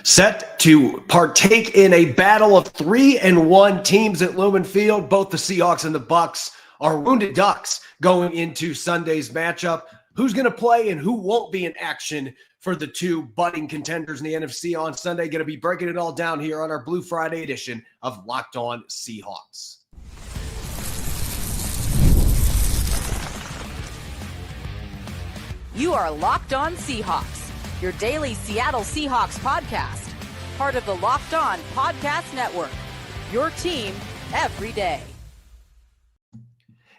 Set to partake in a battle of 3-1 teams at Lumen Field. Both the Seahawks and the Bucs are wounded ducks going into Sunday's matchup. Who's going to play and who won't be in action for the two budding contenders in the NFC on Sunday? Going to be breaking it all down here on our Blue Friday edition of Locked On Seahawks. You are Locked On Seahawks, your daily Seattle Seahawks podcast, part of the Locked On Podcast Network, your team every day.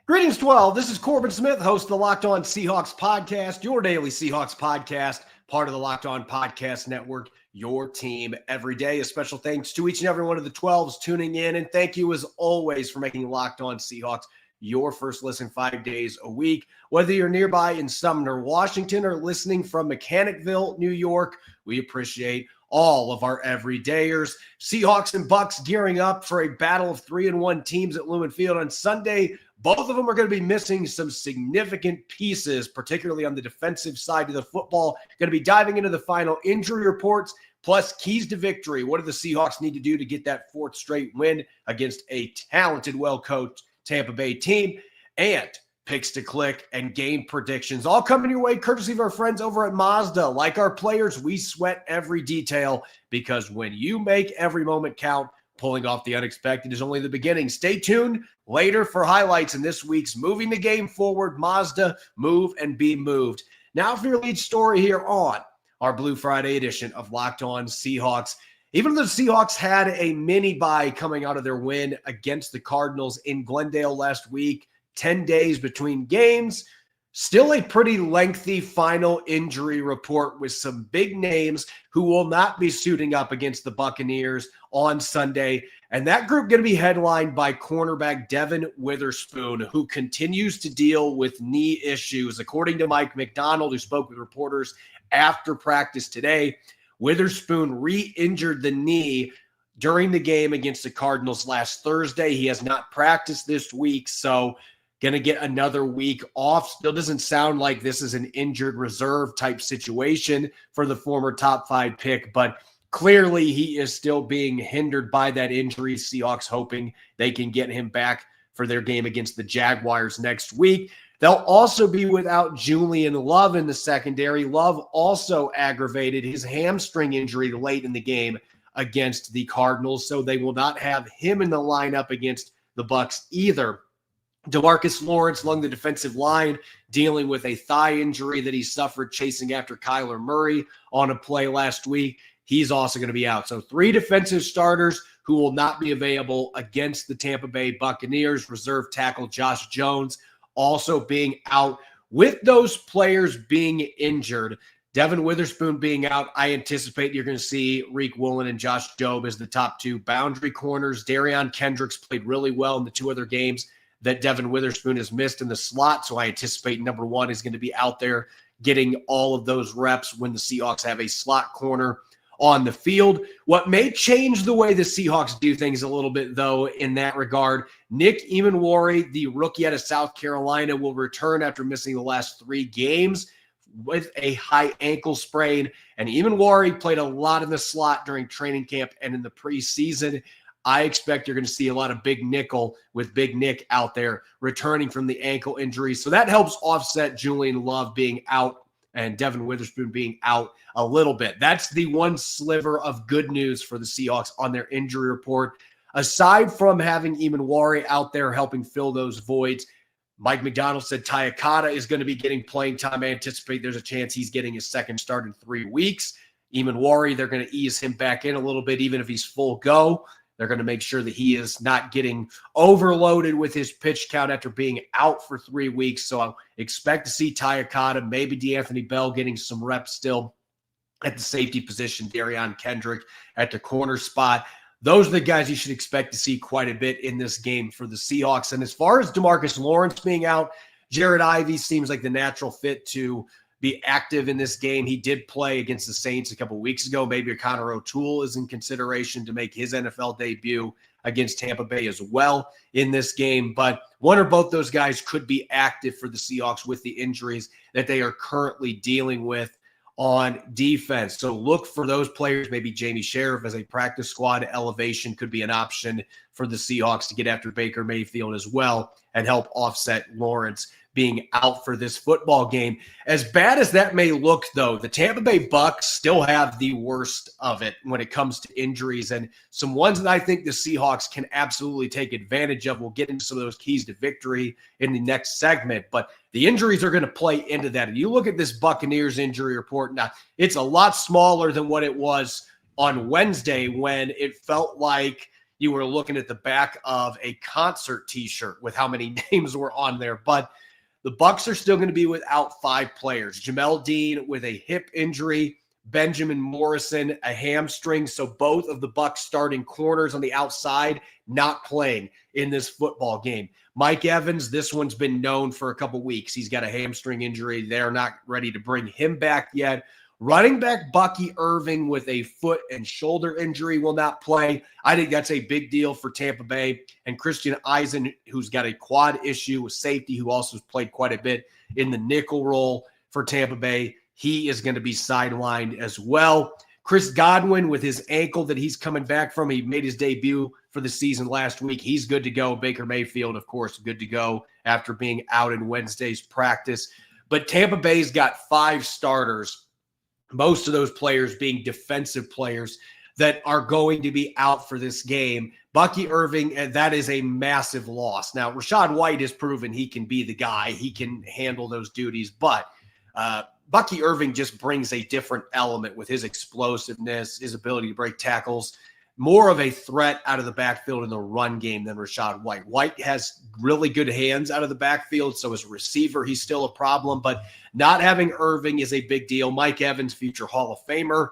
Greetings, 12. This is Corbin Smith, host of the Locked On Seahawks podcast, your daily Seahawks podcast, part of the Locked On Podcast Network, your team every day. A special thanks to each and every one of the 12s tuning in, and thank you as always for making Locked On Seahawks your first listen 5 days a week. Whether you're nearby in Sumner, Washington, or listening from Mechanicville, New York, we appreciate all of our everydayers. Seahawks and Bucs gearing up for a battle of 3-1 teams at Lumen Field on Sunday. Both of them are going to be missing some significant pieces, particularly on the defensive side of the football. Going to be diving into the final injury reports, plus keys to victory. What do the Seahawks need to do to get that fourth straight win against a talented, well-coached Tampa Bay team? And picks to click and game predictions all coming your way courtesy of our friends over at Mazda. Like our players, we sweat every detail because when you make every moment count, pulling off the unexpected is only the beginning. Stay tuned later for highlights in this week's Moving the Game Forward Mazda Move and Be Moved. Now for your lead story here on our Blue Friday edition of Locked On Seahawks. Even though the Seahawks had a mini bye coming out of their win against the Cardinals in Glendale last week, 10 days between games, still a pretty lengthy final injury report with some big names who will not be suiting up against the Buccaneers on Sunday. And that group going to be headlined by cornerback Devin Witherspoon, who continues to deal with knee issues. According to Mike McDonald, who spoke with reporters after practice today, Witherspoon re-injured the knee during the game against the Cardinals last Thursday. He has not practiced this week, so going to get another week off. Still doesn't sound like this is an injured reserve type situation for the former top 5 pick, but clearly he is still being hindered by that injury. Seahawks hoping they can get him back for their game against the Jaguars next week. They'll also be without Julian Love in the secondary. Love also aggravated his hamstring injury late in the game against the Cardinals, so they will not have him in the lineup against the Bucs either. DeMarcus Lawrence along the defensive line dealing with a thigh injury that he suffered chasing after Kyler Murray on a play last week. He's also going to be out. So 3 defensive starters who will not be available against the Tampa Bay Buccaneers. Reserve tackle Josh Jones also being out. With those players being injured, Devin Witherspoon being out, I anticipate you're going to see Reek Woolen and Josh Jobe as the top 2 boundary corners. Darion Kendricks played really well in the 2 other games that Devin Witherspoon has missed in the slot, so I anticipate number 1 is going to be out there getting all of those reps when the Seahawks have a slot corner on the field. What may change the way the Seahawks do things a little bit, though, in that regard, Nick Emanwari, the rookie out of South Carolina, will return after missing the last 3 games with a high ankle sprain. And Emanwari played a lot in the slot during training camp and in the preseason. I expect you're going to see a lot of big nickel with Big Nick out there returning from the ankle injury. So that helps offset Julian Love being out and Devin Witherspoon being out a little bit. That's the one sliver of good news for the Seahawks on their injury report. Aside from having Emanwari out there helping fill those voids, Mike McDonald said Tayakata is going to be getting playing time. I anticipate there's a chance he's getting his second start in 3 weeks. Emanwari, they're going to ease him back in a little bit, even if he's full go. They're going to make sure that he is not getting overloaded with his pitch count after being out for 3 weeks. So I'll expect to see Tayakata, maybe DeAnthony Bell getting some reps still at the safety position, Darion Kendrick at the corner spot. Those are the guys you should expect to see quite a bit in this game for the Seahawks. And as far as DeMarcus Lawrence being out, Jared Ivey seems like the natural fit to be active in this game. He did play against the Saints a couple weeks ago. Maybe Connor O'Toole is in consideration to make his NFL debut against Tampa Bay as well in this game. But one or both those guys could be active for the Seahawks with the injuries that they are currently dealing with on defense. So look for those players. Maybe Jamie Sheriff as a practice squad elevation could be an option for the Seahawks to get after Baker Mayfield as well and help offset Lawrence being out for this football game. As bad as that may look, though, the Tampa Bay Bucs still have the worst of it when it comes to injuries, and some ones that I think the Seahawks can absolutely take advantage of. We'll get into some of those keys to victory in the next segment, but the injuries are going to play into that. And you look at this Buccaneers injury report, now it's a lot smaller than what it was on Wednesday when it felt like you were looking at the back of a concert t-shirt with how many names were on there. But the Bucs are still going to be without 5 players. Jamel Dean with a hip injury, Benjamin Morrison, a hamstring. So both of the Bucs starting corners on the outside not playing in this football game. Mike Evans, this one's been known for a couple weeks. He's got a hamstring injury. They're not ready to bring him back yet. Running back Bucky Irving with a foot and shoulder injury will not play. I think that's a big deal for Tampa Bay. And Christian Eisen, who's got a quad issue with safety, who also has played quite a bit in the nickel role for Tampa Bay, he is going to be sidelined as well. Chris Godwin with his ankle that he's coming back from. He made his debut for the season last week. He's good to go. Baker Mayfield, of course, good to go after being out in Wednesday's practice. But Tampa Bay's got 5 starters, most of those players being defensive players that are going to be out for this game. Bucky Irving, and that is a massive loss. Now, Rachaad White has proven he can be the guy. He can handle those duties, but Bucky Irving just brings a different element with his explosiveness, his ability to break tackles, more of a threat out of the backfield in the run game than Rachaad White. White has really good hands out of the backfield, so as a receiver, he's still a problem, but not having Irving is a big deal. Mike Evans, future Hall of Famer,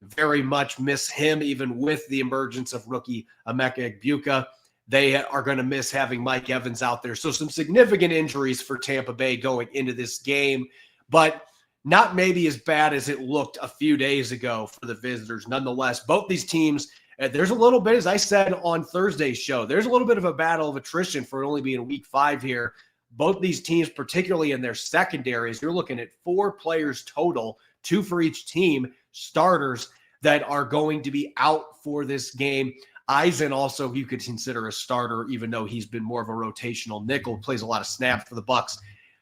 very much miss him, even with the emergence of rookie Emeka Egbuka. They are going to miss having Mike Evans out there. So some significant injuries for Tampa Bay going into this game, but not maybe as bad as it looked a few days ago for the visitors. Nonetheless, both these teams, there's a little bit, as I said on Thursday's show, there's a little bit of a battle of attrition for only being week 5 here. Both these teams, particularly in their secondaries, you're looking at 4 players total, 2 for each team, starters that are going to be out for this game. Eisen also, you could consider a starter, even though he's been more of a rotational nickel, plays a lot of snaps for the Bucs.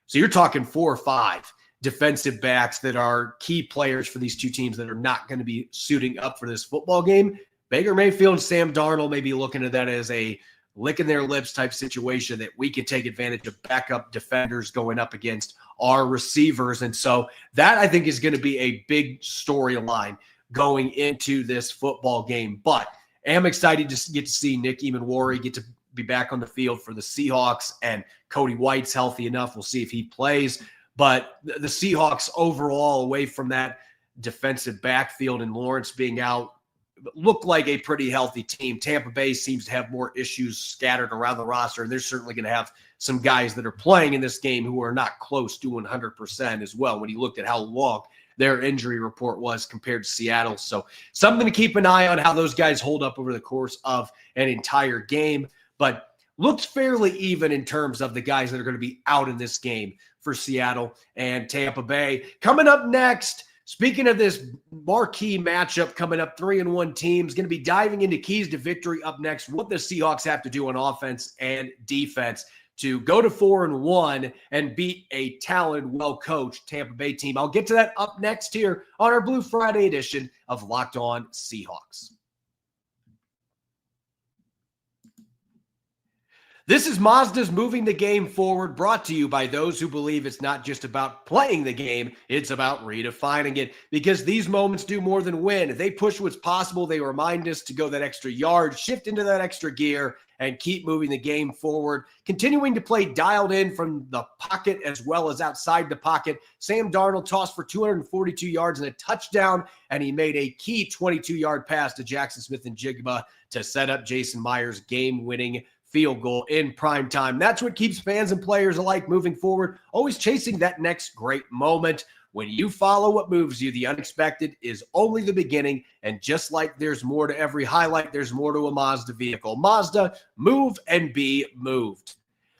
So you're talking 4 or 5 defensive backs that are key players for these two teams that are not going to be suiting up for this football game. Baker Mayfield and Sam Darnold may be looking at that as a licking their lips type situation that we can take advantage of backup defenders going up against our receivers. And so that, I think, is going to be a big storyline going into this football game. But I am excited to get to see Nick Emanwari get to be back on the field for the Seahawks, and Cody White's healthy enough. We'll see if he plays. But the Seahawks overall, away from that defensive backfield and Lawrence being out, look like a pretty healthy team. Tampa Bay seems to have more issues scattered around the roster, and they're certainly going to have some guys that are playing in this game who are not close to 100% as well when you looked at how long their injury report was compared to Seattle. So something to keep an eye on how those guys hold up over the course of an entire game. But looks fairly even in terms of the guys that are going to be out in this game for Seattle and Tampa Bay. Coming up next, speaking of this marquee matchup coming up, 3-1 teams, going to be diving into keys to victory up next, what the Seahawks have to do on offense and defense to go to 4-1 and beat a talented, well-coached Tampa Bay team. I'll get to that up next here on our Blue Friday edition of Locked On Seahawks. This is Mazda's Moving the Game Forward, brought to you by those who believe it's not just about playing the game, it's about redefining it, because these moments do more than win. They push what's possible. They remind us to go that extra yard, shift into that extra gear, and keep moving the game forward, continuing to play dialed in from the pocket as well as outside the pocket. Sam Darnold tossed for 242 yards and a touchdown, and he made a key 22-yard pass to Jackson Smith-Njigba to set up Jason Myers' game-winning field goal in prime time. That's what keeps fans and players alike moving forward, always chasing that next great moment. When you follow what moves you, the unexpected is only the beginning. And just like there's more to every highlight, there's more to a Mazda vehicle. Mazda, move and be moved.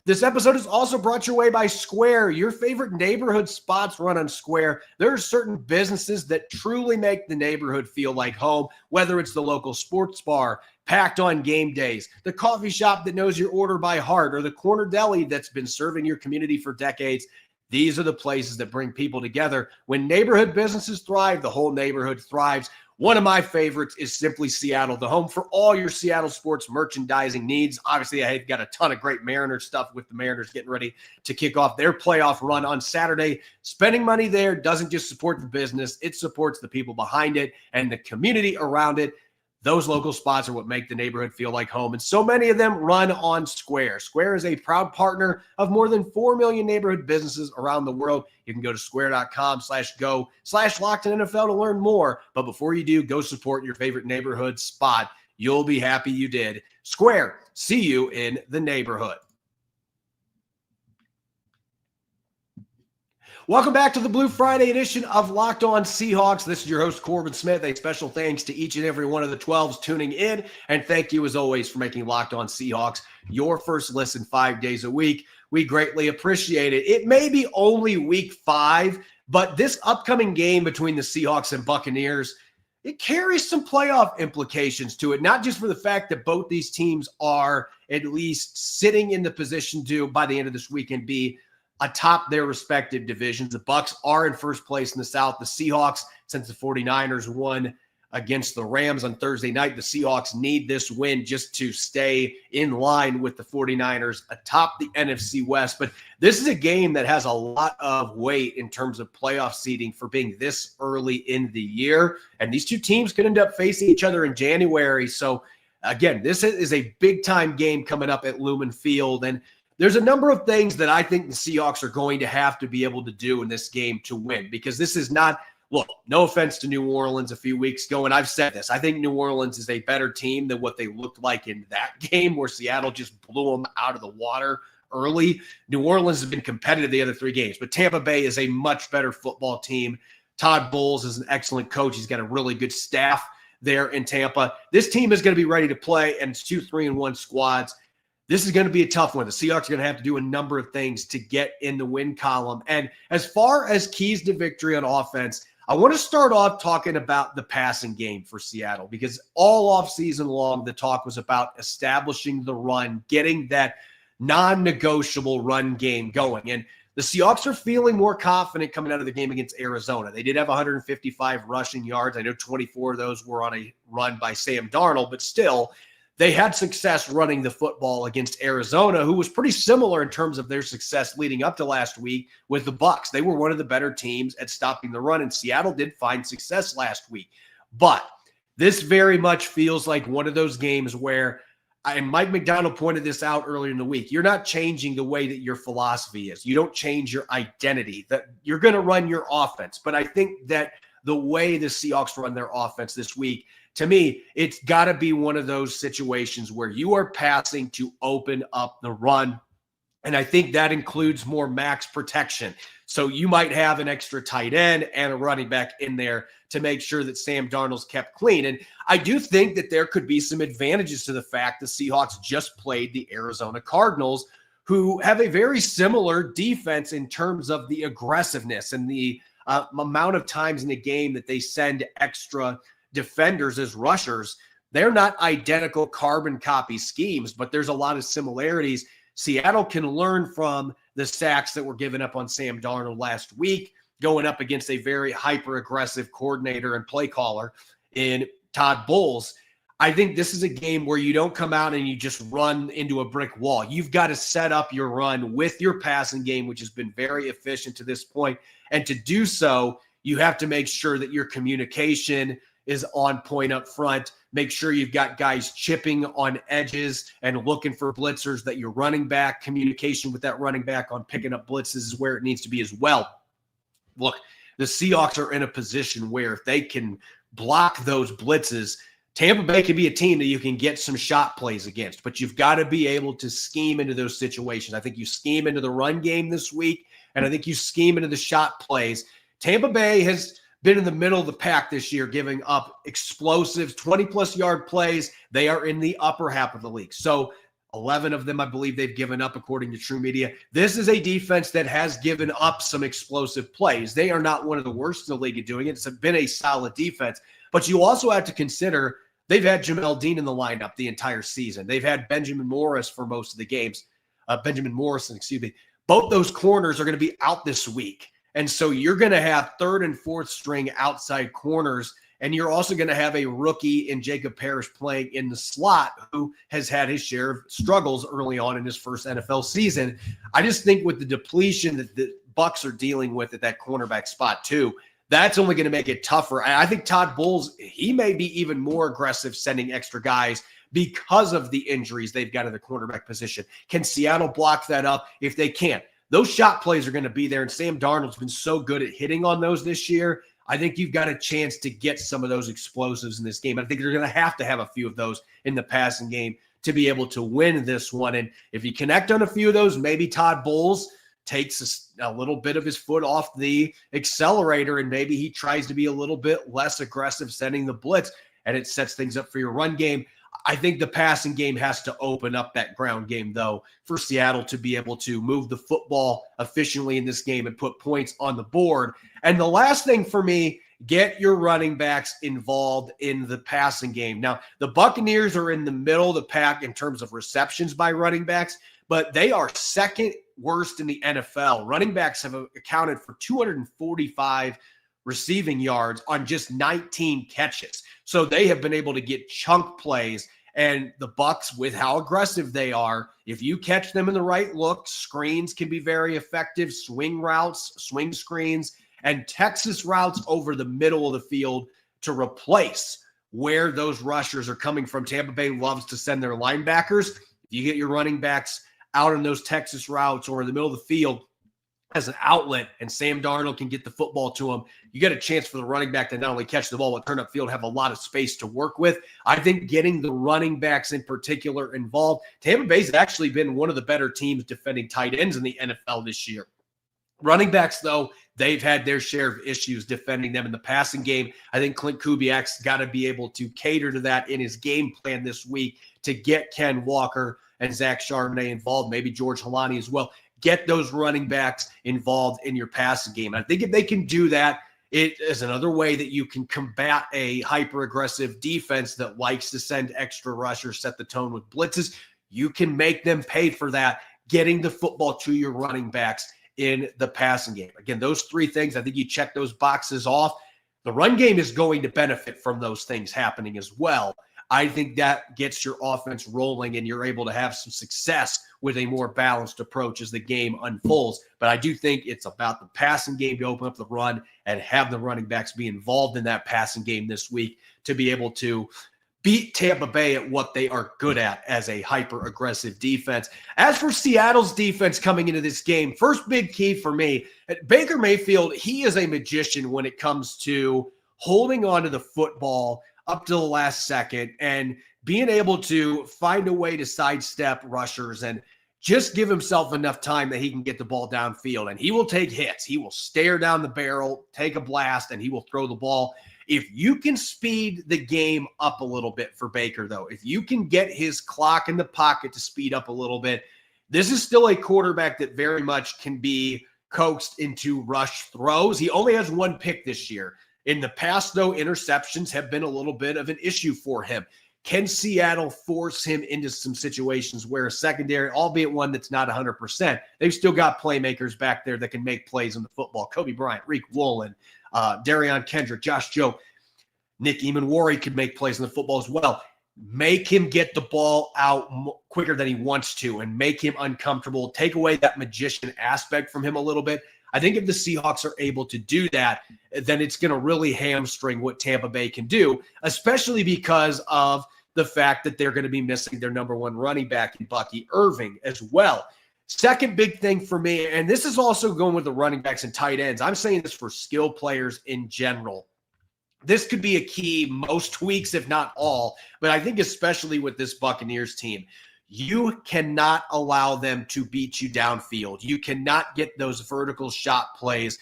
This episode is also brought your way by Square. Your favorite neighborhood spots run on Square. There are certain businesses that truly make the neighborhood feel like home, whether it's the local sports bar, packed on game days, the coffee shop that knows your order by heart, or the corner deli that's been serving your community for decades. These are the places that bring people together. When neighborhood businesses thrive, the whole neighborhood thrives. One of my favorites is Simply Seattle, the home for all your Seattle sports merchandising needs. Obviously, I've got a ton of great Mariners stuff with the Mariners getting ready to kick off their playoff run on Saturday. Spending money there doesn't just support the business, it supports the people behind it and the community around it. Those local spots are what make the neighborhood feel like home, and so many of them run on Square. Square is a proud partner of more than 4 million neighborhood businesses around the world. You can go to square.com/go/LockedOnNFL to learn more. But before you do, go support your favorite neighborhood spot. You'll be happy you did. Square, see you in the neighborhood. Welcome back to the Blue Friday edition of Locked On Seahawks. This is your host, Corbin Smith. A special thanks to each and every one of the 12s tuning in. And thank you, as always, for making Locked On Seahawks your first listen 5 days a week. We greatly appreciate it. It may be only week 5, but this upcoming game between the Seahawks and Buccaneers, it carries some playoff implications to it, not just for the fact that both these teams are at least sitting in the position to, by the end of this weekend, be atop their respective divisions. The Bucs are in first place in the South. The Seahawks, since the 49ers won against the Rams on Thursday night, the Seahawks need this win just to stay in line with the 49ers atop the NFC West. But this is a game that has a lot of weight in terms of playoff seeding for being this early in the year. And these two teams could end up facing each other in January. So again, this is a big-time game coming up at Lumen Field. And there's a number of things that I think the Seahawks are going to have to be able to do in this game to win, because this is not, look, no offense to New Orleans a few weeks ago, and I've said this, I think New Orleans is a better team than what they looked like in that game where Seattle just blew them out of the water early. New Orleans has been competitive the other 3 games, but Tampa Bay is a much better football team. Todd Bowles is an excellent coach. He's got a really good staff there in Tampa. This team is going to be ready to play, and it's 2 3-1 squads. This is going to be a tough one. The Seahawks are going to have to do a number of things to get in the win column. And as far as keys to victory on offense, I want to start off talking about the passing game for Seattle, because all offseason long, the talk was about establishing the run, getting that non-negotiable run game going. And the Seahawks are feeling more confident coming out of the game against Arizona. They did have 155 rushing yards. I know 24 of those were on a run by Sam Darnold, but still, they had success running the football against Arizona, who was pretty similar in terms of their success leading up to last week with the Bucs. They were one of the better teams at stopping the run, and Seattle did find success last week. But this very much feels like one of those games where, and Mike McDonald pointed this out earlier in the week, you're not changing the way that your philosophy is. You don't change your identity. That you're going to run your offense. But I think that the way the Seahawks run their offense this week, to me, it's got to be one of those situations where you are passing to open up the run. And I think that includes more max protection. So you might have an extra tight end and a running back in there to make sure that Sam Darnold's kept clean. And I do think that there could be some advantages to the fact the Seahawks just played the Arizona Cardinals, who have a very similar defense in terms of the aggressiveness and the amount of times in the game that they send extra defenders as rushers. They're not identical carbon copy schemes, but there's a lot of similarities. Seattle can learn from the sacks that were given up on Sam Darnold last week, going up against a very hyper-aggressive coordinator and play caller in Todd Bowles. I think this is a game where you don't come out and you just run into a brick wall. You've got to set up your run with your passing game, which has been very efficient to this point. And to do so, you have to make sure that your communication is on point up front. Make sure you've got guys chipping on edges and looking for blitzers, that your running back communication with that running back on picking up blitzes is where it needs to be as well. Look, the Seahawks are in a position where if they can block those blitzes, Tampa Bay can be a team that you can get some shot plays against, but you've got to be able to scheme into those situations. I think you scheme into the run game this week, and I think you scheme into the shot plays. Tampa Bay has been in the middle of the pack this year, giving up explosive 20-plus yard plays. They are in the upper half of the league. So 11 of them, I believe they've given up, according to True Media. This is a defense that has given up some explosive plays. They are not one of the worst in the league at doing it. It's been a solid defense. But you also have to consider they've had Jamel Dean in the lineup the entire season. They've had Benjamin Morrison, excuse me. Both those corners are going to be out this week. And so you're going to have third and fourth string outside corners. And you're also going to have a rookie in Jacob Parrish playing in the slot who has had his share of struggles early on in his first NFL season. I just think with the depletion that the Bucs are dealing with at that cornerback spot too, that's only going to make it tougher. And I think Todd Bowles, he may be even more aggressive sending extra guys because of the injuries they've got in the cornerback position. Can Seattle block that up? If they can't, those shot plays are going to be there. And Sam Darnold's been so good at hitting on those this year. I think you've got a chance to get some of those explosives in this game. I think you're going to have a few of those in the passing game to be able to win this one. And if you connect on a few of those, maybe Todd Bowles takes a little bit of his foot off the accelerator and maybe he tries to be a little bit less aggressive sending the blitz, and it sets things up for your run game. I think the passing game has to open up that ground game, though, for Seattle to be able to move the football efficiently in this game and put points on the board. And the last thing for me, get your running backs involved in the passing game. Now, the Buccaneers are in the middle of the pack in terms of receptions by running backs, but they are second worst in the NFL. Running backs have accounted for 245 receiving yards on just 19 catches. So they have been able to get chunk plays. And the Bucs, with how aggressive they are, if you catch them in the right look, screens can be very effective, swing routes, swing screens, and Texas routes over the middle of the field to replace where those rushers are coming from. Tampa Bay loves to send their linebackers. If you get your running backs out in those Texas routes or in the middle of the field as an outlet, and Sam Darnold can get the football to him, you get a chance for the running back to not only catch the ball, but turn upfield, have a lot of space to work with. I think getting the running backs in particular involved. Tampa Bay's actually been one of the better teams defending tight ends in the NFL this year. Running backs, though, they've had their share of issues defending them in the passing game. I think Clint Kubiak's got to be able to cater to that in his game plan this week to get Ken Walker and Zach Charbonnet involved, maybe George Halani as well. Get those running backs involved in your passing game. And I think if they can do that, it is another way that you can combat a hyper-aggressive defense that likes to send extra rushers, set the tone with blitzes. You can make them pay for that, getting the football to your running backs in the passing game. Again, those three things, I think you check those boxes off. The run game is going to benefit from those things happening as well. I think that gets your offense rolling and you're able to have some success with a more balanced approach as the game unfolds. But I do think it's about the passing game to open up the run and have the running backs be involved in that passing game this week to be able to beat Tampa Bay at what they are good at as a hyper-aggressive defense. As for Seattle's defense coming into this game, first big key for me, Baker Mayfield, he is a magician when it comes to holding on to the football up to the last second and being able to find a way to sidestep rushers and just give himself enough time that he can get the ball downfield. And he will take hits. He will stare down the barrel, take a blast, and he will throw the ball. If you can speed the game up a little bit for Baker, though, if you can get his clock in the pocket to speed up a little bit, this is still a quarterback that very much can be coaxed into rush throws. He only has one pick this year. In the past, though, interceptions have been a little bit of an issue for him. Can Seattle force him into some situations where a secondary, albeit one that's not 100%, they've still got playmakers back there that can make plays in the football? Kobe Bryant, Reek Woolen, Darion Kendrick, Josh Joe, Nick Eamon-Wari could make plays in the football as well. Make him get the ball out quicker than he wants to and make him uncomfortable. Take away that magician aspect from him a little bit. I think if the Seahawks are able to do that, then it's going to really hamstring what Tampa Bay can do, especially because of the fact that they're going to be missing their number one running back in Bucky Irving as well. Second big thing for me, and this is also going with the running backs and tight ends. I'm saying this for skill players in general. This could be a key most weeks, if not all, but I think especially with this Buccaneers team. You cannot allow them to beat you downfield. You cannot get those vertical shot plays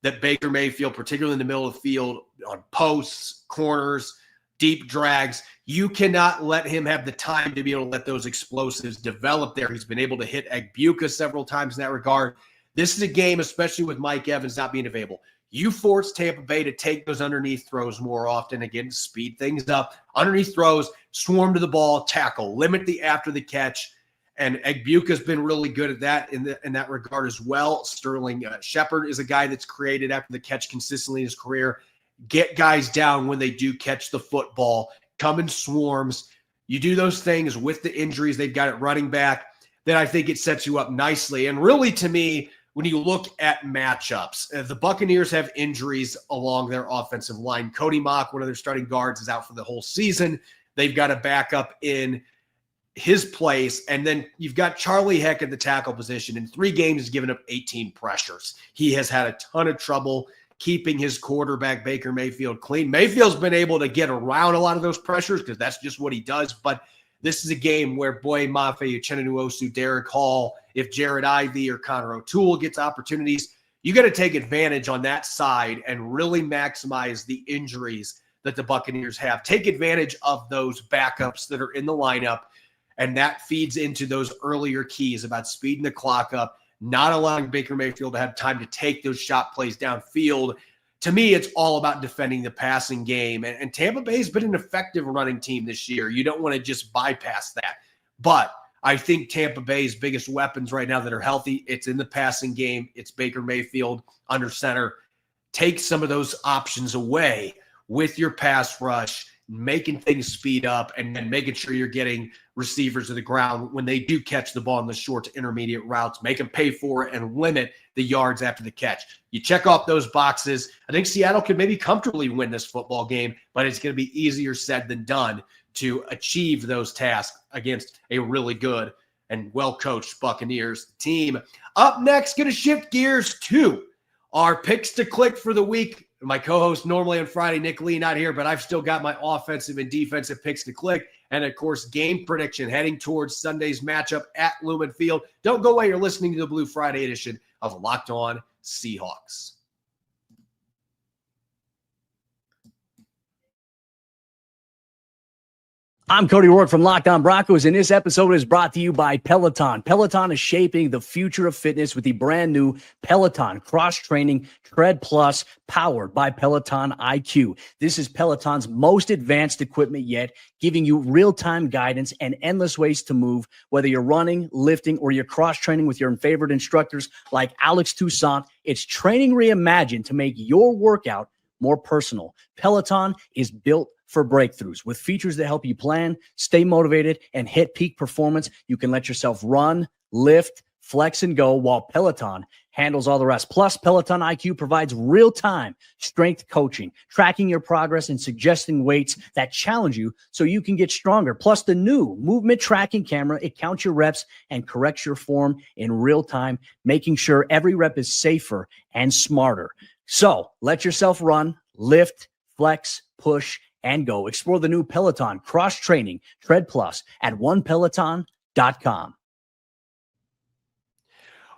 that Baker Mayfield, particularly in the middle of the field, on posts, corners, deep drags. You cannot let him have the time to be able to let those explosives develop there. He's been able to hit Egbuka several times in that regard. This is a game, especially with Mike Evans not being available. You force Tampa Bay to take those underneath throws more often. Again, speed things up. Underneath throws, swarm to the ball, tackle, limit the after the catch. And Egbuka's been really good at that in that regard as well. Sterling Shepard is a guy that's created after the catch consistently in his career. Get guys down when they do catch the football. Come in swarms. You do those things with the injuries they've got at running back, then I think it sets you up nicely. And really, to me, when you look at matchups, the Buccaneers have injuries along their offensive line. Cody Mock, one of their starting guards, is out for the whole season. They've got a backup in his place. And then you've got Charlie Heck at the tackle position. In 3 games, he's given up 18 pressures. He has had a ton of trouble keeping his quarterback, Baker Mayfield, clean. Mayfield's been able to get around a lot of those pressures because that's just what he does. But this is a game where Boye Mafe, Uchenna Nwosu, Derek Hall, if Jared Ivey or Connor O'Toole gets opportunities, you got to take advantage on that side and really maximize the injuries that the Buccaneers have. Take advantage of those backups that are in the lineup, and that feeds into those earlier keys about speeding the clock up, not allowing Baker Mayfield to have time to take those shot plays downfield. To me, it's all about defending the passing game. And Tampa Bay's been an effective running team this year. You don't want to just bypass that. But I think Tampa Bay's biggest weapons right now that are healthy, it's in the passing game. It's Baker Mayfield under center. Take some of those options away with your pass rush, making things speed up, and then making sure you're getting receivers to the ground when they do catch the ball in the short to intermediate routes. Make them pay for it and limit the yards after the catch. You check off those boxes. I think Seattle could maybe comfortably win this football game, but it's going to be easier said than done to achieve those tasks against a really good and well-coached Buccaneers team. Up next, going to shift gears to our picks to click for the week. My co-host normally on Friday, Nick Lee, not here, but I've still got my offensive and defensive picks to click. And, of course, game prediction heading towards Sunday's matchup at Lumen Field. Don't go away. You're listening to the Blue Friday edition of Locked On Seahawks. I'm Cody Rourke from Locked On Broncos, and this episode is brought to you by Peloton. Peloton is shaping the future of fitness with the brand new Peloton Cross-Training Tread Plus, powered by Peloton IQ. This is Peloton's most advanced equipment yet, giving you real-time guidance and endless ways to move, whether you're running, lifting, or you're cross-training with your favorite instructors like Alex Toussaint. It's training reimagined to make your workout more personal. Peloton is built for breakthroughs. With features that help you plan, stay motivated, and hit peak performance, you can let yourself run, lift, flex, and go while Peloton handles all the rest. Plus, Peloton IQ provides real-time strength coaching, tracking your progress and suggesting weights that challenge you so you can get stronger. Plus, the new movement tracking camera, it counts your reps and corrects your form in real time, making sure every rep is safer and smarter. So, let yourself run, lift, flex, push, and go. Explore the new Peloton Cross-Training Tread Plus at onepeloton.com.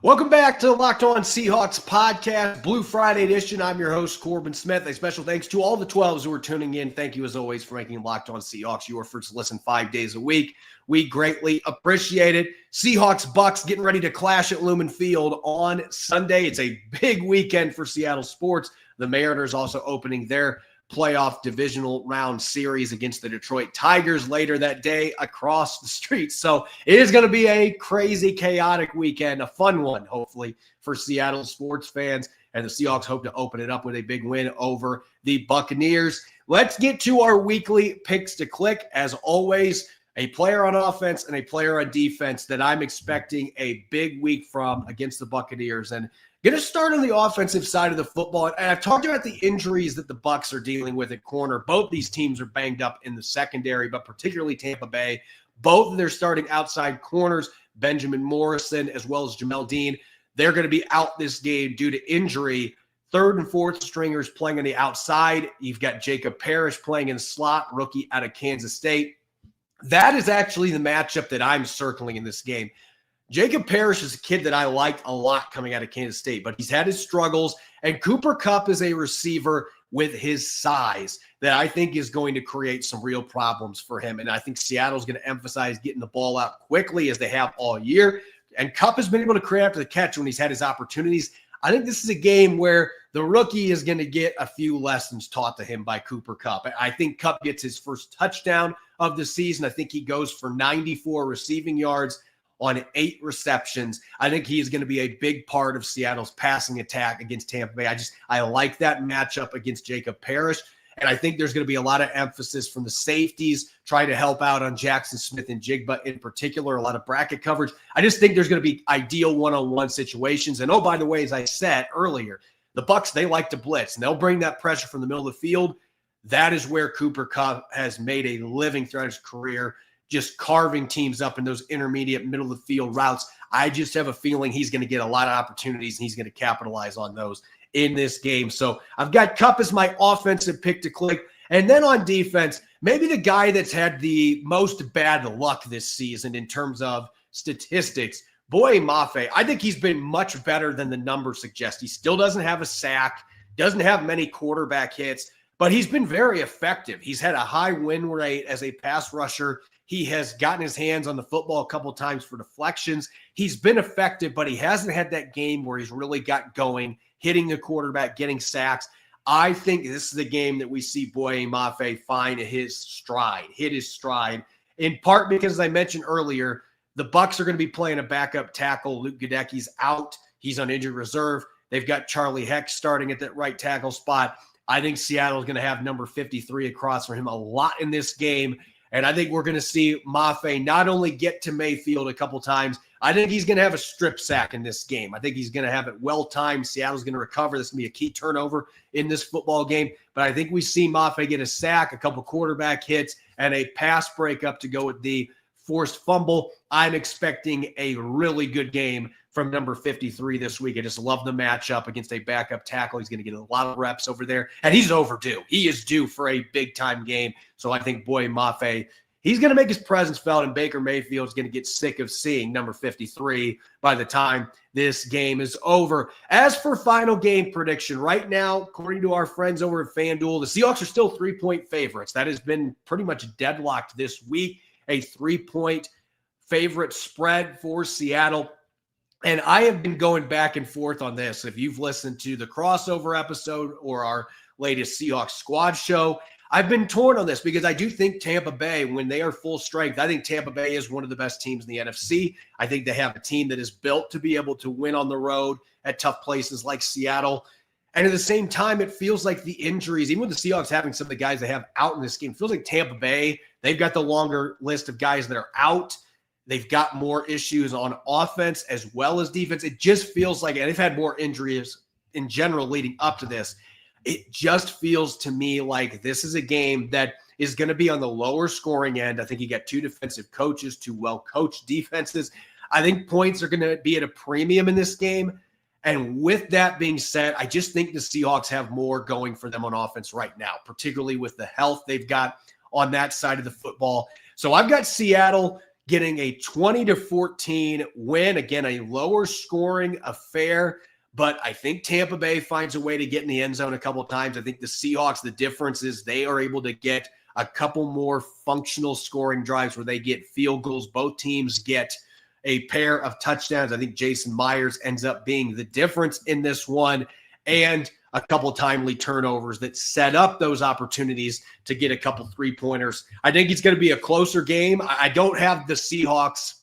Welcome back to the Locked On Seahawks podcast, Blue Friday edition. I'm your host, Corbin Smith. A special thanks to all the 12s who are tuning in. Thank you, as always, for making Locked On Seahawks your first listen 5 days a week. We greatly appreciate it. Seahawks Bucks getting ready to clash at Lumen Field on Sunday. It's a big weekend for Seattle sports. The Mariners also opening their playoff divisional round series against the Detroit Tigers later that day across the street. So it is going to be a crazy, chaotic weekend, a fun one, hopefully, for Seattle sports fans. And the Seahawks hope to open it up with a big win over the Buccaneers. Let's get to our weekly picks to click. As always, a player on offense and a player on defense that I'm expecting a big week from against the Buccaneers. And going to start on the offensive side of the football. And I've talked about the injuries that the Bucs are dealing with at corner. Both these teams are banged up in the secondary, but particularly Tampa Bay. Both of their starting outside corners, Benjamin Morrison as well as Jamel Dean, they're going to be out this game due to injury. Third and fourth stringers playing on the outside. You've got Jacob Parrish playing in slot, rookie out of Kansas State. That is actually the matchup that I'm circling in this game. Jacob Parrish is a kid that I liked a lot coming out of Kansas State, but he's had his struggles. And Cooper Kupp is a receiver with his size that I think is going to create some real problems for him. And I think Seattle's going to emphasize getting the ball out quickly as they have all year. And Kupp has been able to create after the catch when he's had his opportunities. I think this is a game where the rookie is going to get a few lessons taught to him by Cooper Kupp. I think Kupp gets his first touchdown of the season. I think he goes for 94 receiving yards on 8 receptions. I think he is going to be a big part of Seattle's passing attack against Tampa Bay. I like that matchup against Jacob Parrish. And I think there's going to be a lot of emphasis from the safeties trying to help out on Jackson Smith and Jigba in particular, a lot of bracket coverage. I just think there's going to be ideal one-on-one situations. And, oh, by the way, as I said earlier, the Bucs, they like to blitz, and they'll bring that pressure from the middle of the field. That is where Cooper Kupp has made a living throughout his career, just carving teams up in those intermediate middle of the field routes. I just have a feeling he's going to get a lot of opportunities, and he's going to capitalize on those in this game. So I've got Kupp as my offensive pick to click. And then on defense, maybe the guy that's had the most bad luck this season in terms of statistics, Boye Mafe. I think he's been much better than the numbers suggest. He still doesn't have a sack, doesn't have many quarterback hits, but he's been very effective. He's had a high win rate as a pass rusher. He has gotten his hands on the football a couple of times for deflections. He's been effective, but he hasn't had that game where he's really got going, hitting the quarterback, getting sacks. I think this is the game that we see Boye Mafe find hit his stride, in part because, as I mentioned earlier, the Bucs are going to be playing a backup tackle. Luke Gadecki's out. He's on injured reserve. They've got Charlie Heck starting at that right tackle spot. I think Seattle is going to have number 53 across for him a lot in this game. And I think we're going to see Mafe not only get to Mayfield a couple times, I think he's going to have a strip sack in this game. I think he's going to have it well-timed. Seattle's going to recover. This is going to be a key turnover in this football game. But I think we see Mafe get a sack, a couple quarterback hits, and a pass breakup to go with the forced fumble. I'm expecting a really good game from number 53 this week. I just love the matchup against a backup tackle. He's going to get a lot of reps over there, and he's overdue. He is due for a big-time game. So I think Boye Mafe, he's going to make his presence felt, and Baker Mayfield is going to get sick of seeing number 53 by the time this game is over. As for final game prediction, right now, according to our friends over at FanDuel, the Seahawks are still 3-point favorites. That has been pretty much deadlocked this week, a 3-point favorite spread for Seattle. And I have been going back and forth on this. If you've listened to the crossover episode or our latest Seahawks squad show, I've been torn on this because I do think Tampa Bay, when they are full strength, I think Tampa Bay is one of the best teams in the NFC. I think they have a team that is built to be able to win on the road at tough places like Seattle. And at the same time, it feels like the injuries, even with the Seahawks having some of the guys they have out in this game, it feels like Tampa Bay, they've got the longer list of guys that are out. They've got more issues on offense as well as defense. It just feels like, and they've had more injuries in general leading up to this. It just feels to me like this is a game that is going to be on the lower scoring end. I think you got 2 defensive coaches, 2 well-coached defenses. I think points are going to be at a premium in this game. And with that being said, I just think the Seahawks have more going for them on offense right now, particularly with the health they've got on that side of the football. So I've got Seattle getting a 20-14 win. Again, a lower scoring affair, but I think Tampa Bay finds a way to get in the end zone a couple of times. I think the Seahawks, the difference is they are able to get a couple more functional scoring drives where they get field goals. Both teams get a pair of touchdowns. I think Jason Myers ends up being the difference in this one, and a couple timely turnovers that set up those opportunities to get a couple 3-pointers. I think it's going to be a closer game. I don't have the Seahawks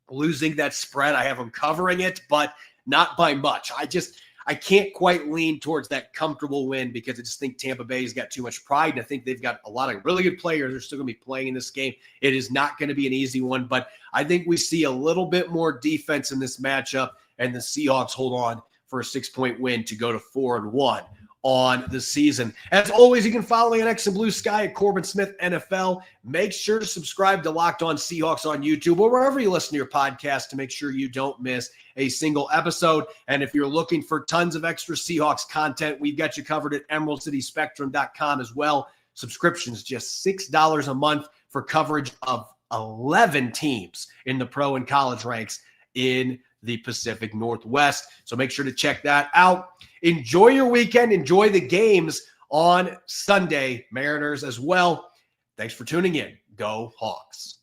losing that spread. I have them covering it, but not by much. I can't quite lean towards that comfortable win because I just think Tampa Bay's got too much pride, and I think they've got a lot of really good players who are still going to be playing in this game. It is not going to be an easy one, but I think we see a little bit more defense in this matchup, and the Seahawks hold on for a 6-point win to go to 4-1 on the season. As always, you can follow me on X and Blue Sky at Corbin Smith NFL. Make sure to subscribe to Locked On Seahawks on YouTube or wherever you listen to your podcast to make sure you don't miss a single episode. And if you're looking for tons of extra Seahawks content, we've got you covered at EmeraldCitySpectrum.com as well. Subscriptions just $6 a month for coverage of 11 teams in the pro and college ranks in the Pacific Northwest. So make sure to check that out. Enjoy your weekend. Enjoy the games on Sunday. Mariners as well. Thanks for tuning in. Go Hawks.